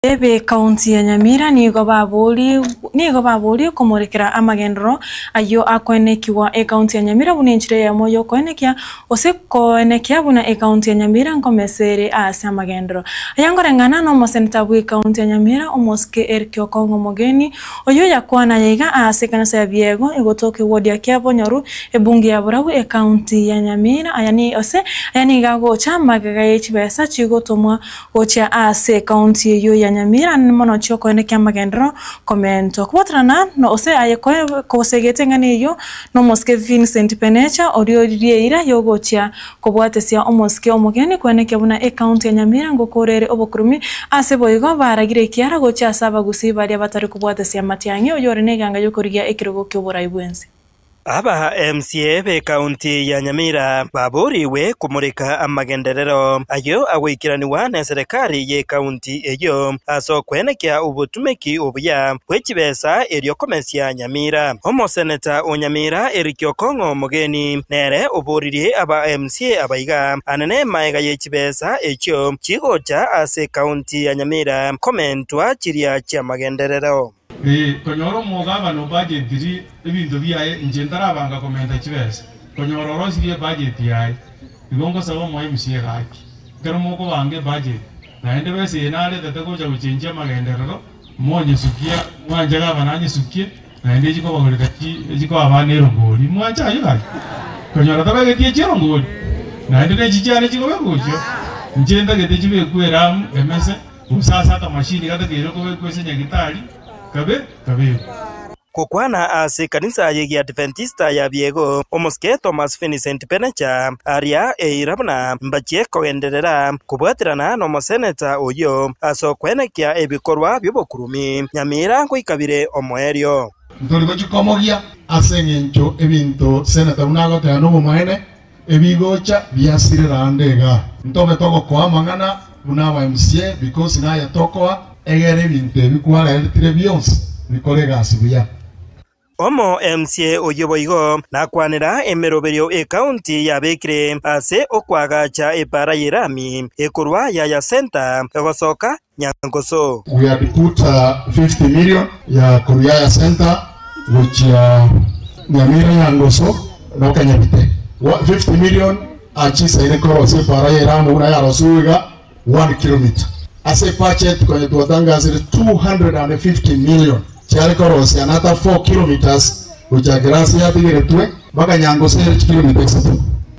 Ebe kaunti ya Nyamira nigo babuli kumurekera amagendero ayo akwenekiwa kaunti ya Nyamira buninjire ya moyo kwenekia osekoenekia buna kaunti ya Nyamira nkomesere ase amagendero ayangorengana no moseneta bwi kaunti ya Nyamira omoske Erkio Kongo Mogeni oyo yakwana yega ase kanisa ya Biego egotoke wodi ya Kiabonyoru ebungi ya burabu kaunti ya Nyamira ayani gago chama gagaye chibesa chigotomwa ocha ase kaunti ya Nyamira mono choko ene kyamagendro komento kubatrana no ose ayekoe kosegete ngani yo no moske Vincent Penecha orio rieira yogocha kobwatesia omoske omogeni kwene kyabuna account ya Nyamira ngokorere obokurumi ase boigo baragire kiara gocha saba gusi bari batari kubwatesia matyange oyore neganga yokorigia ekirogo kyobora ibwense. Aba MCA be kaunti ya Nyamira baburiwe kumurika amagenderero ayo awikiraniwa na serikali ye kaunti eyo aso kwenekia ubutumeki obuya kwechibesa eryo komesia Nyamira omoseneta onyamira Erkio Kongo Mogeni nere uburirie aba MCA abaiga anene maega yechibesa ekyo chigocha ase kaunti ya Nyamira komentwa chiria cha magenderero. Konyoro mogaba no budget diri ebintu biaye njendara banga komenta chibese konyoro rosirie budget yaye igongo sabo moye musiye gaki garo moko bange budget na ende bese enale tatako cha kuchenjia magenderero monye sukia mwanjaga bananye sukie na ende jiko bagoreka jiko abane rongoli mwacha ayo gaki konyoro tabaga tie chirongoli na ende jichane jiko begojo njenda gete jibe kwera emese usasa ta machine gata gero ko kwese nyagitari kabe Kokwana ase kanisa yegi Adventista ya Biego omoske Thomas Vincent Penecha aria eirabna mbachie koenderera kubwatirana no moseneta oyo aso kwenekia ebikorwa byobokurumi Nyamira kwikabire omoerio ndoligo chikomogia ase ngencho ebinto seneta unago te anobo maene ebigocha biasirira ndega ntobe toko kwa mangana unaba MCA because na ya tokoa egere binte bikwala eltire byonse bikolega asibuya Omo MCA oyoboigo nakwanira emeroberio county ya Bekire ase okwagacha epara yerami ekurwa ya center egosoka Nyangoso. We had put 50 million ya Kuryaya Center which Nyamira Nyangoso na Kanyabite 50 million achisa ile koro se para yerami una ya rosuiga 1 kilometer ase budget kwenye tuwatangaza 250 million chale korosi another 4 kilometers uja grasi ya tigere tuwe baka Nyangoso 8 kilometers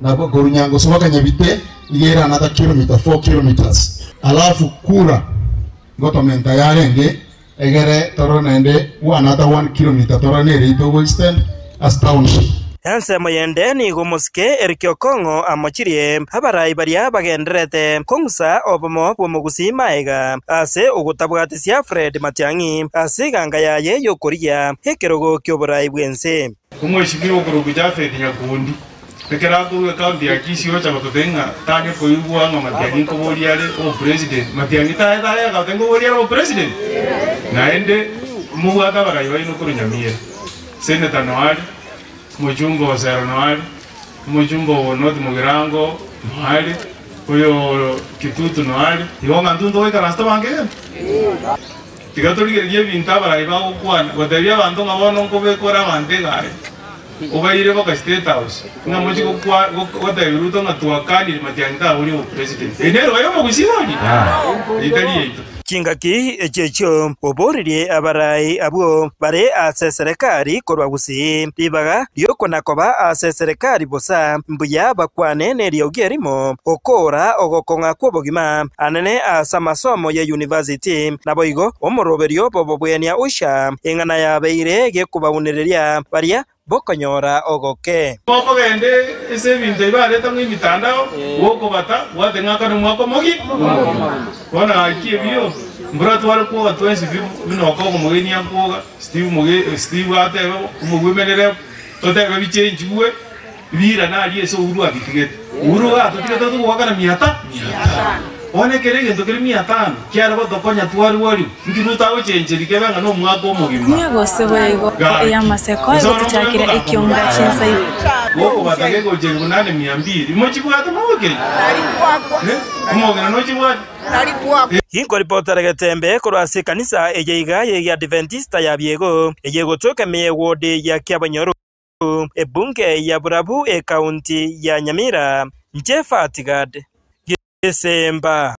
na kwa Nyangoso baka Nyabite igera another kilometer 4 kilometers alafu kura goto menta yarenge egere toro nende another 1 kilometer toro nere ito western as township. Hanse mayendeni gomoske Erkio Kongo amochirie habarai baria bagenderete kongsa obomo bomugusi maega ase ugutabwatisia Fred Matyangi ase ganga yaye yokoria hekerogo kyobora ibwense kumweshimiro kurugu Jafet Nyakundi tekera ku kaunti ya Kisio cha gotenga tanye koibwa nga Matyangi ko boliare o president Matyangi tae ga tengo boliare o president na ende muwata barai baino kuru Nyamira senator Noari Mujumbo Sernoali, Mujumbo North Mugirango, Noali, Uyo Kitutu Noali, Yonga Ntundo weka rasta bange. Tigatoli ye bintaba la iba ukwana, wataria bantu ngabono kobe kora mantega. Obaire baka State House. Nga mochi kwa watayiruto ngatuakali Matyangi uri o president. Enero bayo mugusiwani. Itali Chingaki echecho oboririe abarai abo bare ase serikali korwa gusi bibaga lyokona koba ase serikali bosa mbuya bakwane neriogerimo okora ogokonga kwobogima anene asa masomo ya university naboigo omoroberio bobobwenia usha engana ya beire gekubawunereria baria bokonyora ogoke boko gende ese bintu ibare tangi mitandao woko bata watenga kana mwako mogi wana akibio mbura twara ko atwensi bino ko mogeni yankoga Steve atebe umugwemerere totebe bichenjwe bira na ali eso uru abitigete uru atutigete to wakana miata one kerege to krimi atano kiara bo tokonya twari wari ngiruta ochenjeri kebenga no mwako omugima Miago sebo ya maseko igutuchakira ekionga chinsa woko batage go jengo 800 mochibwata moge omogena no chibwata Hinko ripota Getembe kurwasi kanisa ejeiga ya Adventista ya Biego ejego toka mewode ya Kiabanyoro ebunge ya Burabu kaunti ya Nyamira Njefa Tigad Gesemba